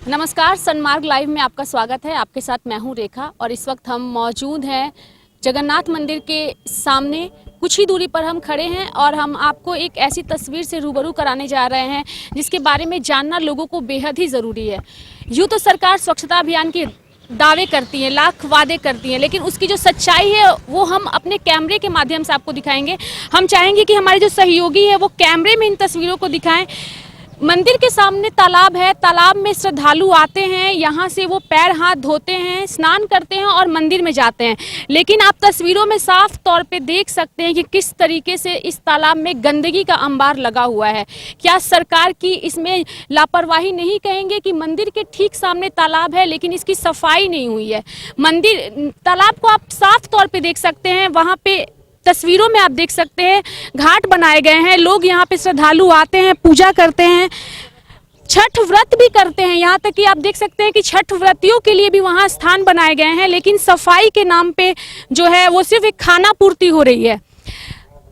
नमस्कार, सन्मार्ग लाइव में आपका स्वागत है। आपके साथ मैं हूं रेखा और इस वक्त हम मौजूद हैं जगन्नाथ मंदिर के सामने। कुछ ही दूरी पर हम खड़े हैं और हम आपको एक ऐसी तस्वीर से रूबरू कराने जा रहे हैं जिसके बारे में जानना लोगों को बेहद ही ज़रूरी है। यूँ तो सरकार स्वच्छता अभियान के दावे करती है, लाख वादे करती हैं, लेकिन उसकी जो सच्चाई है वो हम अपने कैमरे के माध्यम से आपको दिखाएंगे। हम चाहेंगे कि हमारे जो सहयोगी है वो कैमरे में इन तस्वीरों को दिखाएं। मंदिर के सामने तालाब है, तालाब में श्रद्धालु आते हैं, यहाँ से वो पैर हाथ धोते हैं, स्नान करते हैं और मंदिर में जाते हैं। लेकिन आप तस्वीरों में साफ तौर पे देख सकते हैं कि किस तरीके से इस तालाब में गंदगी का अंबार लगा हुआ है। क्या सरकार की इसमें लापरवाही नहीं कहेंगे कि मंदिर के ठीक सामने तालाब है लेकिन इसकी सफाई नहीं हुई है। मंदिर तालाब को आप साफ तौर पे देख सकते हैं, वहाँ पे तस्वीरों में आप देख सकते हैं घाट बनाए गए हैं, लोग यहाँ पे श्रद्धालु आते हैं, पूजा करते हैं, छठ व्रत भी करते हैं। यहाँ तक कि आप देख सकते हैं कि छठ व्रतियों के लिए भी वहाँ स्थान बनाए गए हैं, लेकिन सफाई के नाम पे जो है वो सिर्फ एक खाना पूर्ति हो रही है।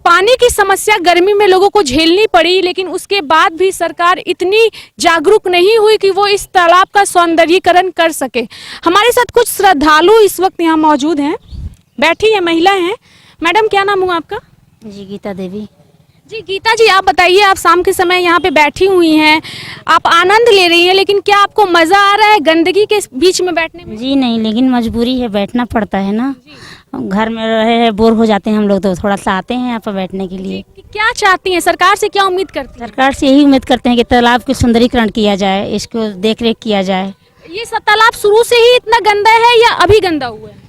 पानी की समस्या गर्मी में लोगों को झेलनी पड़ी, लेकिन उसके बाद भी सरकार इतनी जागरूक नहीं हुई कि वो इस तालाब का सौंदर्यीकरण कर सके। हमारे साथ कुछ श्रद्धालु इस वक्त यहाँ मौजूद हैं, बैठी है, महिला हैं। मैडम, क्या नाम हुआ आपका? जी, गीता देवी। जी गीता जी, आप बताइए, आप शाम के समय यहाँ पे बैठी हुई हैं, आप आनंद ले रही हैं, लेकिन क्या आपको मज़ा आ रहा है गंदगी के बीच में बैठने में? जी नहीं, लेकिन मजबूरी है, बैठना पड़ता है ना। घर में रहे बोर हो जाते हैं हम लोग, तो थोड़ा सा आते हैं यहाँ पर बैठने के लिए। क्या चाहती हैं, सरकार से क्या उम्मीद करती हैं? सरकार से यही उम्मीद करते हैं कि तालाब को सुंदरीकरण किया जाए, इसको देख रेख किया जाए। ये तालाब शुरू से ही इतना गंदा है या अभी गंदा हुआ है?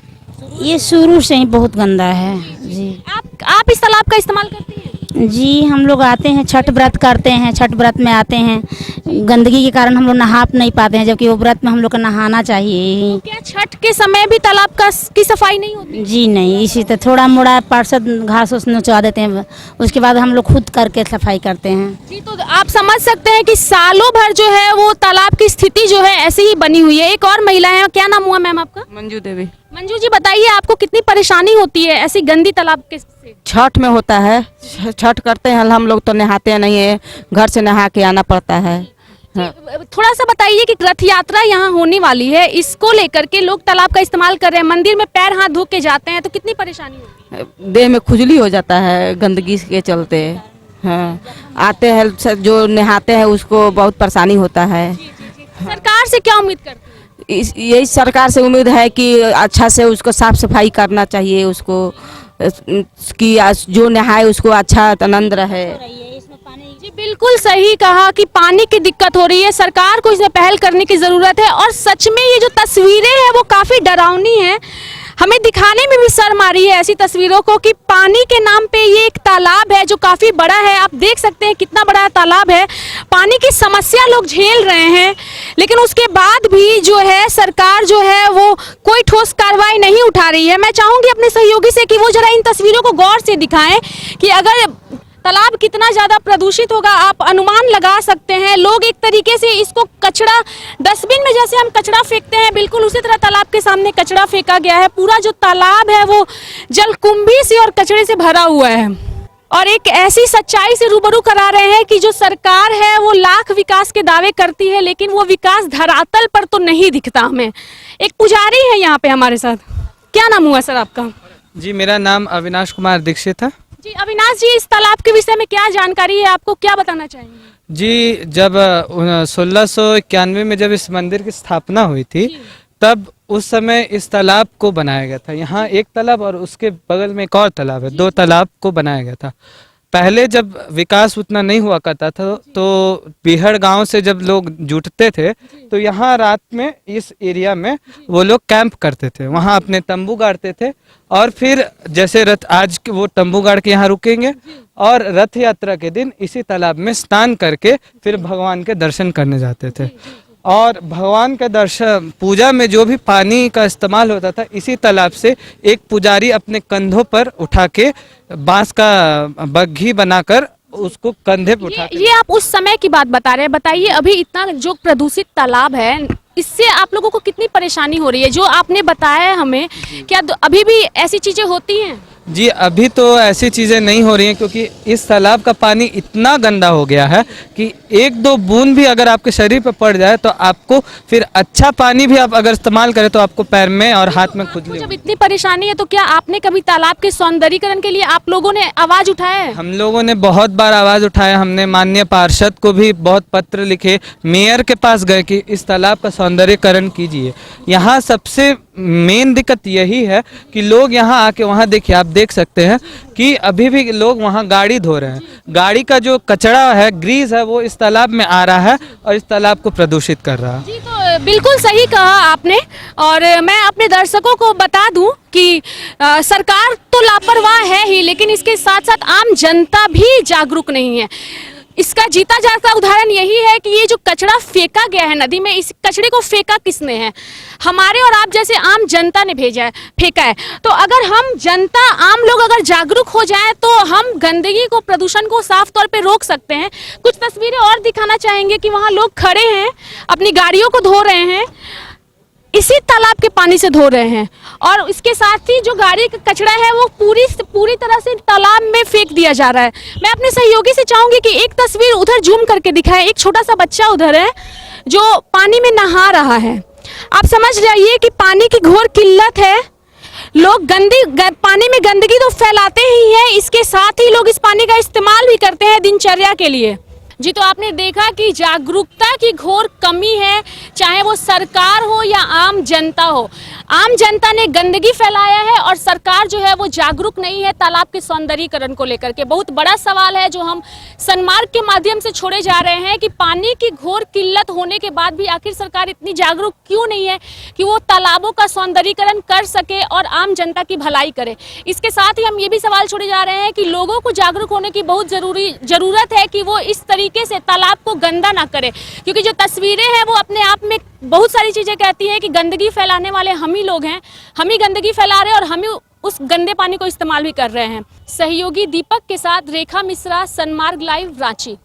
ये शुरू से ही बहुत गंदा है जी। आप इस तालाब का इस्तेमाल करती हैं? जी, हम लोग आते हैं, छठ व्रत करते हैं, छठ व्रत में आते हैं। गंदगी के कारण हम लोग नहा नहीं पाते हैं, जबकि वो व्रत में हम लोग को नहाना चाहिए। क्या छठ के समय भी तालाब की सफाई नहीं होती? जी नहीं, इसी तरह थोड़ा मोड़ा पार्षद घास उस नचवा देते हैं, उसके बाद हम लोग खुद करके सफाई करते हैं। जी, तो आप समझ सकते हैं कि सालों भर जो है वो तालाब की स्थिति जो है ऐसी ही बनी हुई है। एक और महिला है, क्या नाम हुआ मैम आपका? मंजू देवी। मंजू जी, बताइए आपको कितनी परेशानी होती है ऐसी गंदी तालाब के से? छठ में होता है, छठ करते हैं हम लोग, तो नहाते नहीं है, घर से नहा के आना पड़ता है। हाँ। थोड़ा सा बताइए कि रथ यात्रा यहाँ होने वाली है, इसको लेकर के लोग तालाब का इस्तेमाल कर रहे हैं, मंदिर में पैर हाथ धो के जाते हैं, तो कितनी परेशानी होती है? देह में खुजली हो जाता है गंदगी के चलते। हाँ, आते हैं जो नहाते हैं उसको बहुत परेशानी होता है। सरकार से क्या उम्मीद करते हैं? यही सरकार से उम्मीद है कि अच्छा से उसको साफ सफाई करना चाहिए, उसको कि जो नहाए उसको अच्छा आनंद रहे। जी बिल्कुल सही कहा कि पानी की दिक्कत हो रही है, सरकार को इसमें पहल करने की ज़रूरत है। और सच में ये जो तस्वीरें हैं वो काफ़ी डरावनी हैं, हमें दिखाने में भी शर्म आ रही है ऐसी तस्वीरों को कि पानी के नाम पे ये एक तालाब है जो काफ़ी बड़ा है। आप देख सकते हैं कितना बड़ा तालाब है, पानी की समस्या लोग झेल रहे हैं, लेकिन उसके बाद भी जो है सरकार जो है वो कोई ठोस कार्रवाई नहीं उठा रही है। मैं चाहूँगी अपने सहयोगी से कि वो जरा इन तस्वीरों को गौर से दिखाएं कि अगर तालाब कितना ज़्यादा प्रदूषित होगा आप अनुमान लगा सकते हैं। लोग एक तरीके से इसको कचरा डस्टबिन में जैसे हम कचरा फेंकते हैं, बिल्कुल उसी तरह तालाब के सामने कचरा फेंका गया है। पूरा जो तालाब है वो जलकुंभी से और कचरे से भरा हुआ है और एक ऐसी सच्चाई से रूबरू करा रहे हैं कि जो सरकार है वो लाख विकास के दावे करती है, लेकिन वो विकास धरातल पर तो नहीं दिखता हमें। एक पुजारी है यहाँ पे हमारे साथ, क्या नाम हुआ सर आपका? जी, मेरा नाम अविनाश कुमार दीक्षित है। जी अविनाश जी, इस तालाब के विषय में क्या जानकारी है आपको, क्या बताना चाहेंगे? जी, जब 1691 में जब इस मंदिर की स्थापना हुई थी तब उस समय इस तालाब को बनाया गया था। यहाँ एक तालाब और उसके बगल में एक और तालाब है, दो तालाब को बनाया गया था। पहले जब विकास उतना नहीं हुआ करता था तो बिहड़ गांव से जब लोग जुटते थे तो यहाँ रात में इस एरिया में वो लोग कैंप करते थे, वहाँ अपने तंबू गाड़ते थे और फिर जैसे रथ आज वो तंबू गाड़ के यहाँ रुकेंगे और रथ यात्रा के दिन इसी तालाब में स्नान करके फिर भगवान के दर्शन करने जाते थे। और भगवान का दर्शन पूजा में जो भी पानी का इस्तेमाल होता था इसी तालाब से एक पुजारी अपने कंधों पर उठा के बांस का बग्घी बनाकर उसको कंधे पर उठा के। ये आप उस समय की बात बता रहे हैं, बताइए अभी इतना जो प्रदूषित तालाब है इससे आप लोगों को कितनी परेशानी हो रही है? जो आपने बताया हमें, क्या अभी भी ऐसी चीजें होती हैं? जी अभी तो ऐसी चीज़ें नहीं हो रही हैं, क्योंकि इस तालाब का पानी इतना गंदा हो गया है कि एक दो बूंद भी अगर आपके शरीर पर पड़ जाए तो आपको फिर अच्छा पानी भी आप अगर इस्तेमाल करें तो आपको पैर में और हाथ में खुजली जब इतनी परेशानी है तो क्या आपने कभी तालाब के सौंदर्यीकरण के लिए आप लोगों ने आवाज उठाया है? हम लोगों ने बहुत बार आवाज़ उठाया, हमने माननीय पार्षद को भी बहुत पत्र लिखे, मेयर के पास गए कि इस तालाब का सौंदर्यीकरण कीजिए। यहाँ सबसे मेन दिक्कत यही है कि लोग यहाँ आके वहाँ देखिए, आप देख सकते हैं कि अभी भी लोग वहाँ गाड़ी धो रहे हैं। गाड़ी का जो कचरा है, ग्रीस है, वो इस तालाब में आ रहा है और इस तालाब को प्रदूषित कर रहा है। जी तो बिल्कुल सही कहा आपने। और मैं अपने दर्शकों को बता दूं कि सरकार तो लापरवाह है ही, लेकिन इसके साथ साथ आम जनता भी जागरूक नहीं है। इसका जीता जागता उदाहरण यही है कि ये जो कचरा फेंका गया है नदी में, इस कचरे को फेंका किसने है? हमारे और आप जैसे आम जनता ने भेजा है, फेंका है। तो अगर हम जनता, आम लोग अगर जागरूक हो जाएं तो हम गंदगी को, प्रदूषण को साफ तौर पे रोक सकते हैं। कुछ तस्वीरें और दिखाना चाहेंगे कि वहाँ लोग खड़े हैं, अपनी गाड़ियों को धो रहे हैं, इसी तालाब के पानी से धो रहे हैं, और इसके साथ ही जो गाड़ी का कचरा है वो पूरी तरह से तालाब में फेंक दिया जा रहा है। मैं अपने सहयोगी से चाहूंगी कि एक तस्वीर उधर जूम करके दिखाएं। एक छोटा सा बच्चा उधर है जो पानी में नहा रहा है। आप समझ जाइए कि पानी की घोर किल्लत है। लोग पानी में गंदगी तो फैलाते ही हैं, इसके साथ ही लोग इस पानी का इस्तेमाल भी करते हैं दिनचर्या के लिए। जी तो आपने देखा कि जागरूकता की घोर कमी है, चाहे वो सरकार हो या आम जनता हो। आम जनता ने गंदगी फैलाया है और सरकार जो है वो जागरूक नहीं है तालाब के सौंदर्यीकरण को लेकर के। बहुत बड़ा सवाल है जो हम सन्मार्ग के माध्यम से छोड़े जा रहे हैं कि पानी की घोर किल्लत होने के बाद भी आखिर सरकार इतनी जागरूक क्यों नहीं है कि वो तालाबों का सौंदर्यीकरण कर सके और आम जनता की भलाई करे। इसके साथ ही हम ये भी सवाल छोड़े जा रहे हैं कि लोगों को जागरूक होने की बहुत ज़रूरत है कि वो इस तरीके से तालाब को गंदा ना करे, क्योंकि जो तस्वीरें हैं वो अपने आप में बहुत सारी चीज़ें कहती हैं कि गंदगी फैलाने वाले हम ही लोग हैं, हम ही गंदगी फैला रहे हैं और हम ही उस गंदे पानी को इस्तेमाल भी कर रहे हैं। सहयोगी दीपक के साथ रेखा मिश्रा, सन्मार्ग लाइव, रांची।